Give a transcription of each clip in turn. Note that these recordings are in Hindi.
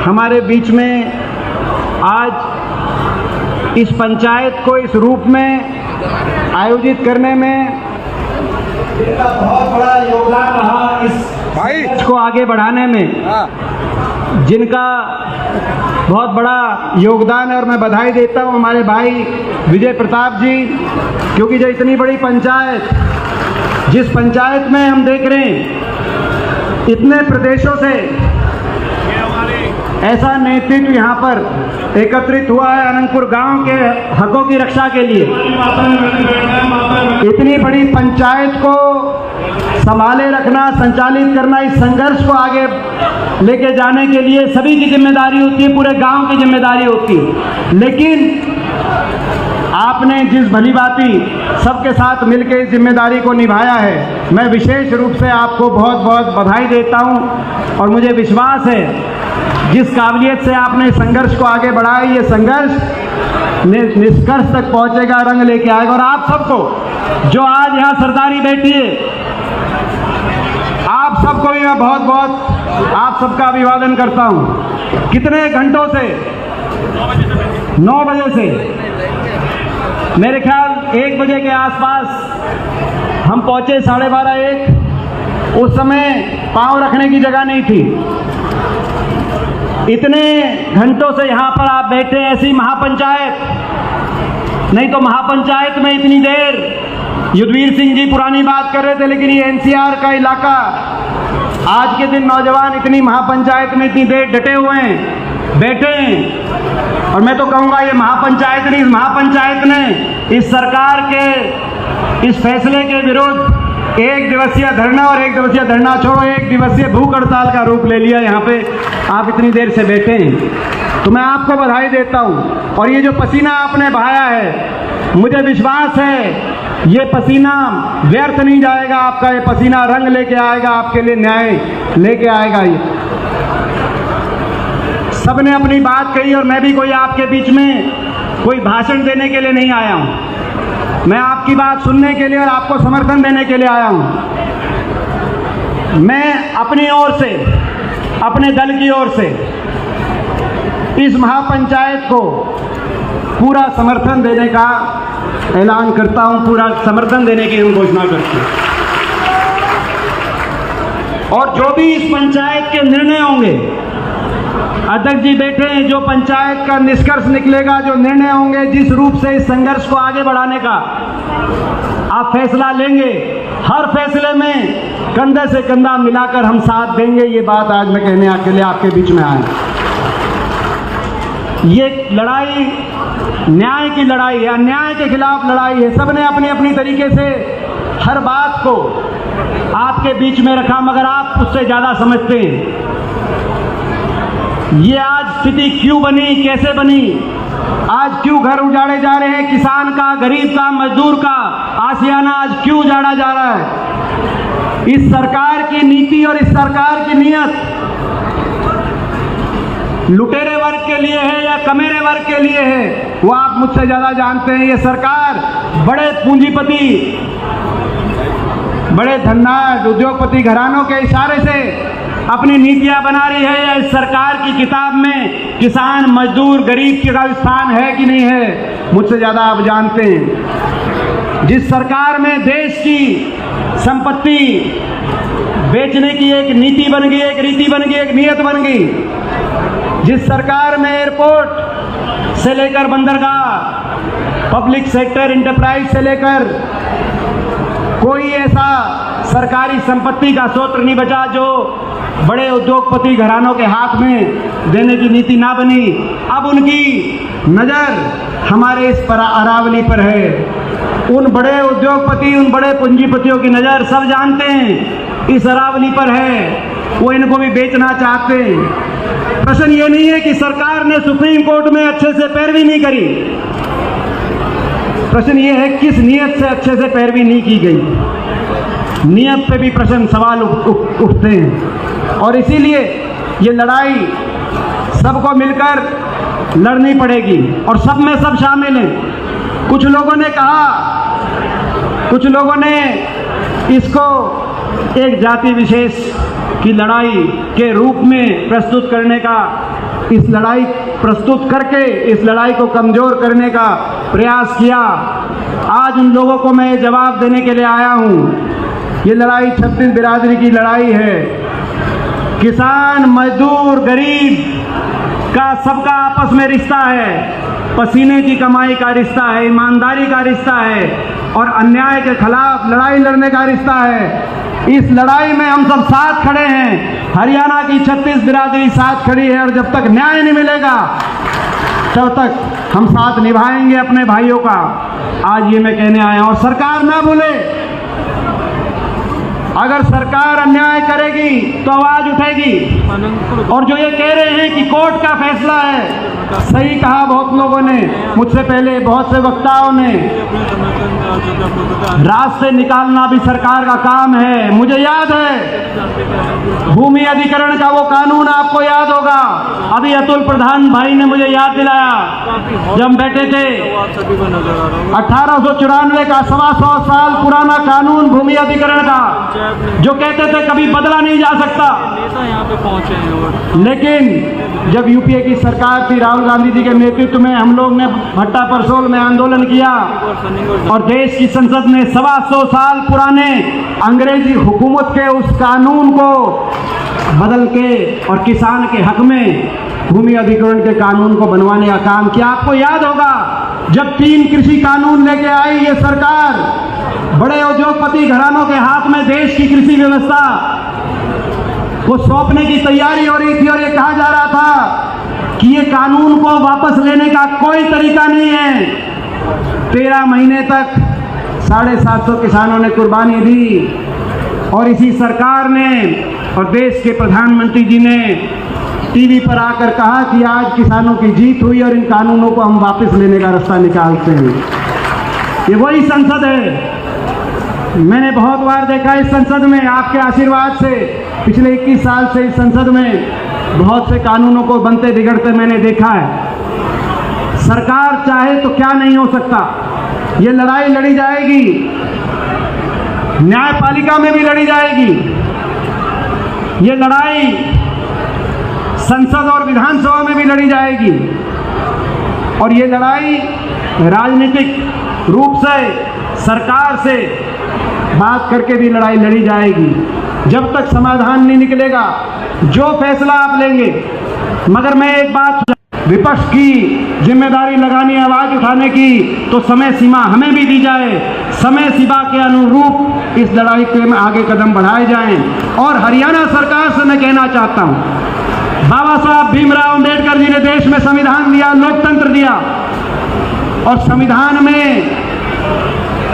हमारे बीच में आज इस पंचायत को इस रूप में आयोजित करने में बहुत बड़ा योगदान रहा, इस को आगे बढ़ाने में जिनका बहुत बड़ा योगदान है। और मैं बधाई देता हूं हमारे भाई विजय प्रताप जी, क्योंकि जो इतनी बड़ी पंचायत, जिस पंचायत में हम देख रहे हैं इतने प्रदेशों से ऐसा नेतृत्व यहाँ पर एकत्रित हुआ है अनंतपुर गांव के हकों की रक्षा के लिए। इतनी बड़ी पंचायत को संभाले रखना, संचालित करना, इस संघर्ष को आगे लेके जाने के लिए सभी की जिम्मेदारी होती है, पूरे गांव की जिम्मेदारी होती है। लेकिन आपने जिस भलीभांति सबके साथ मिलकर इस जिम्मेदारी को निभाया है, मैं विशेष रूप से आपको बहुत बहुत बधाई देता हूं। और मुझे विश्वास है जिस काबिलियत से आपने संघर्ष को आगे बढ़ाया, ये संघर्ष निष्कर्ष तक पहुंचेगा, रंग लेके आएगा। और आप सबको जो आज यहाँ सरदारी बैठी है, आप सबको भी मैं बहुत बहुत आप सबका अभिवादन करता हूँ। कितने घंटों से, 9 बजे से, मेरे ख्याल 1 बजे के आसपास हम पहुंचे, 12:30 1। उस समय पांव रखने की जगह नहीं थी। इतने घंटों से यहाँ पर आप बैठे, ऐसी महापंचायत नहीं तो महापंचायत में इतनी देर, युद्धवीर सिंह जी पुरानी बात कर रहे थे, लेकिन ये एनसीआर का इलाका, आज के दिन नौजवान इतनी महापंचायत में इतनी देर डटे हुए हैं, बैठे हैं। और मैं तो कहूँगा ये महापंचायत नहीं, इस महापंचायत ने इस सरकार के इस फैसले के विरुद्ध 1 दिवसीय धरना, और 1 दिवसीय धरना छोड़ो, 1 दिवसीय भूख हड़ताल का रूप ले लिया। यहाँ पे आप इतनी देर से बैठे हैं, तो मैं आपको बधाई देता हूँ। और ये जो पसीना आपने बहाया है, मुझे विश्वास है ये पसीना व्यर्थ नहीं जाएगा, आपका ये पसीना रंग लेके आएगा, आपके लिए न्याय लेके आएगा। ये सबने अपनी बात कही, और मैं भी कोई आपके बीच में कोई भाषण देने के लिए नहीं आया हूँ। मैं आपकी बात सुनने के लिए और आपको समर्थन देने के लिए आया हूँ। मैं अपनी ओर से, अपने दल की ओर से इस महापंचायत को पूरा समर्थन देने का ऐलान करता हूं, पूरा समर्थन देने की हम घोषणा करते हैं। और जो भी इस पंचायत के निर्णय होंगे, अध्यक्ष जी बैठे हैं, जो पंचायत का निष्कर्ष निकलेगा, जो निर्णय होंगे, जिस रूप से इस संघर्ष को आगे बढ़ाने का आप फैसला लेंगे, हर फैसले में कंधे से कंधा मिलाकर हम साथ देंगे। ये बात आज मैं कहने के लिए आपके बीच में आया। ये लड़ाई न्याय की लड़ाई है, अन्याय के खिलाफ लड़ाई है। सबने अपनी अपनी तरीके से हर बात को आपके बीच में रखा, मगर आप उससे ज्यादा समझते हैं। ये आज स्थिति क्यों बनी, कैसे बनी, आज क्यों घर उजाड़े जा rहे हैं, किसान का, गरीब का, मजदूर का आशियाना आज क्यों उजाड़ा जा रहा है। इस सरकार की नीति और इस सरकार की नीयत लुटेरे वर्ग के लिए है या कमेरे वर्ग के लिए है, वो आप मुझसे ज्यादा जानते हैं। ये सरकार बड़े पूंजीपति, बड़े धनवान उद्योगपति घरानों के इशारे से अपनी नीतियां बना रही है, या इस सरकार की किताब में किसान, मजदूर, गरीब का स्थान है कि नहीं है, मुझसे ज्यादा आप जानते हैं। जिस सरकार में देश की संपत्ति बेचने की एक नीति बन गई, एक रीति बन गई, एक नियत बन गई, जिस सरकार में एयरपोर्ट से लेकर बंदरगाह, पब्लिक सेक्टर इंटरप्राइज से लेकर कोई ऐसा सरकारी संपत्ति का सूत्र नहीं बचा जो बड़े उद्योगपति घरानों के हाथ में देने की नीति ना बनी। अब उनकी नजर हमारे इस पर अरावली पर है। उन बड़े उद्योगपति, उन बड़े पूंजीपतियों की नजर सब जानते हैं इस अरावली पर है, वो इनको भी बेचना चाहते हैं। प्रश्न ये नहीं है कि सरकार ने सुप्रीम कोर्ट में अच्छे से पैरवी नहीं करी, प्रश्न ये है किस नियत से अच्छे से पैरवी नहीं की गई। नियत पे भी प्रश्न, सवाल उठते हैं। और इसीलिए ये लड़ाई सबको मिलकर लड़नी पड़ेगी, और सब में सब शामिल हैं। कुछ लोगों ने कहा, कुछ लोगों ने इसको एक जाति विशेष की लड़ाई के रूप में प्रस्तुत करने का, इस लड़ाई प्रस्तुत करके इस लड़ाई को कमज़ोर करने का प्रयास किया। आज उन लोगों को मैं जवाब देने के लिए आया हूँ। ये लड़ाई छत्तीस बिरादरी की लड़ाई है। किसान, मजदूर, गरीब का सबका आपस में रिश्ता है। पसीने की कमाई का रिश्ता है, ईमानदारी का रिश्ता है और अन्याय के खिलाफ लड़ाई लड़ने का रिश्ता है। इस लड़ाई में हम सब साथ खड़े हैं। हरियाणा की छत्तीस बिरादरी साथ खड़ी है और जब तक न्याय नहीं मिलेगा तब तक हम साथ निभाएंगे अपने भाइयों का। आज ये मैं कहने आया हूं। और सरकार ना भूले, अगर सरकार अन्याय करेगी तो आवाज उठेगी। और जो ये कह रहे हैं कि कोर्ट का फैसला है, सही कहा बहुत लोगों ने मुझसे पहले, बहुत से वक्ताओं ने, रास्ते निकालना भी सरकार का काम है। मुझे याद है भूमि अधिग्रहण का वो कानून, आपको याद होगा, अभी अतुल प्रधान भाई ने मुझे याद दिलाया, जब बैठे थे 1894 का 125 साल पुराना कानून भूमि अधिग्रहण का, जो कहते थे कभी बदला नहीं जा सकता। यहाँ पे पहुंचे हैं। लेकिन जब यूपीए की सरकार थी, राहुल गांधी जी के नेतृत्व में, हम लोग ने भट्टा परसोल में आंदोलन किया और देश की संसद ने 125 साल पुराने अंग्रेजी हुकूमत के उस कानून को बदल के और किसान के हक में भूमि अधिग्रहण के कानून को बनवाने का काम किया। आपको याद होगा जब 3 कृषि कानून लेके आई ये सरकार, बड़े उद्योगपति घरानों के हाथ में देश की कृषि व्यवस्था को सौंपने की तैयारी हो रही थी और ये कहा जा रहा था कि ये कानून को वापस लेने का कोई तरीका नहीं है। 13 महीने तक 750 किसानों ने कुर्बानी दी और इसी सरकार ने और देश के प्रधानमंत्री जी ने टीवी पर आकर कहा कि आज किसानों की जीत हुई और इन कानूनों को हम वापस लेने का रास्ता निकालते हैं। ये वही संसद है। मैंने बहुत बार देखा इस संसद में, आपके आशीर्वाद से पिछले 21 साल से इस संसद में बहुत से कानूनों को बनते बिगड़ते मैंने देखा है। सरकार चाहे तो क्या नहीं हो सकता। ये लड़ाई लड़ी जाएगी, न्यायपालिका में भी लड़ी जाएगी। ये लड़ाई संसद और विधानसभा में भी लड़ी जाएगी और ये लड़ाई राजनीतिक रूप से सरकार से बात करके भी लड़ाई लड़ी जाएगी। जब तक समाधान नहीं निकलेगा, जो फैसला आप लेंगे। मगर मैं एक बात, विपक्ष की जिम्मेदारी लगानी, आवाज उठाने की, तो समय सीमा हमें भी दी जाए। समय सीमा के अनुरूप इस लड़ाई के आगे कदम बढ़ाए जाएं। और हरियाणा सरकार से मैं कहना चाहता हूं, बाबा साहब भीमराव अंबेडकर जी ने देश में संविधान दिया, लोकतंत्र दिया और संविधान में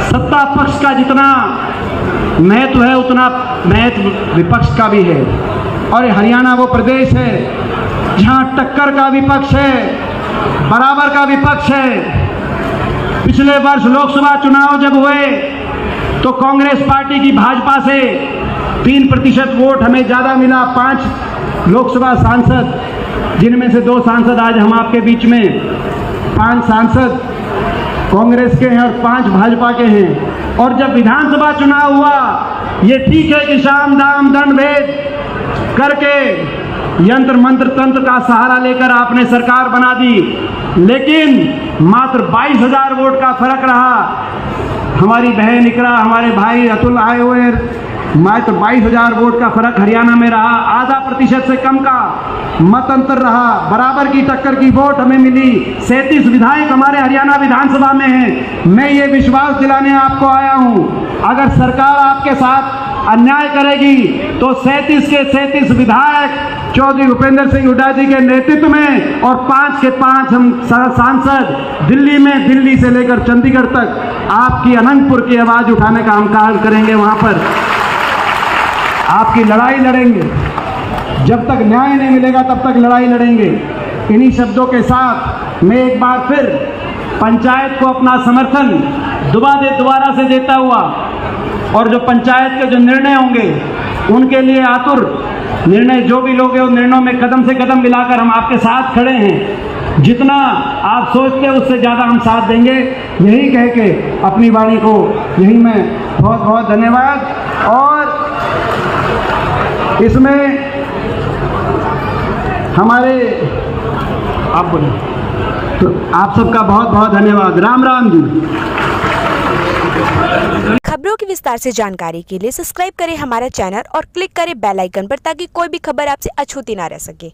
सत्ता पक्ष का जितना महत्व है उतना महत्व विपक्ष का भी है। और हरियाणा वो प्रदेश है जहां टक्कर का विपक्ष है, बराबर का विपक्ष है। पिछले वर्ष लोकसभा चुनाव जब हुए तो कांग्रेस पार्टी की भाजपा से 3% वोट हमें ज़्यादा मिला। 5 लोकसभा सांसद, जिनमें से 2 सांसद आज हम आपके बीच में, 5 सांसद कांग्रेस के हैं और 5 भाजपा के हैं। और जब विधानसभा चुनाव हुआ, ये ठीक है कि साम दाम दंड भेद करके यंत्र मंत्र तंत्र का सहारा लेकर आपने सरकार बना दी, लेकिन मात्र 22,000 वोट का फर्क रहा। हमारी बहन इकरा, हमारे भाई अतुल आए हुए, मात्र 22,000 वोट का फर्क हरियाणा में रहा। आधा प्रतिशत से कम का मत अंतर रहा। बराबर की टक्कर की वोट हमें मिली। 37 विधायक हमारे हरियाणा विधानसभा में हैं। मैं ये विश्वास दिलाने आपको आया हूँ, अगर सरकार आपके साथ अन्याय करेगी तो 37 के 37 विधायक चौधरी भूपेंद्र सिंह हुड्डा जी के नेतृत्व में और 5 के 5 हम सांसद दिल्ली में, दिल्ली से लेकर चंडीगढ़ तक आपकी अनंतपुर की आवाज उठाने का हम कार्य करेंगे। वहां पर आपकी लड़ाई लड़ेंगे। जब तक न्याय नहीं मिलेगा तब तक लड़ाई लड़ेंगे। इन्हीं शब्दों के साथ मैं एक बार फिर पंचायत को अपना समर्थन दोबारा से देता हुआ, और जो पंचायत के जो निर्णय होंगे उनके लिए आतुर, निर्णय जो भी लोगे उन निर्णयों में कदम से कदम मिलाकर हम आपके साथ खड़े हैं। जितना आप सोचते हैं उससे ज़्यादा हम साथ देंगे। यही कह के अपनी वाणी को यही मैं बहुत बहुत धन्यवाद। और इसमें हमारे आप बोले तो आप सबका बहुत बहुत धन्यवाद। राम राम जी। खबरों की विस्तार से जानकारी के लिए सब्सक्राइब करें हमारा चैनल और क्लिक करें बेल आइकन पर ताकि कोई भी खबर आपसे अछूती ना रह सके।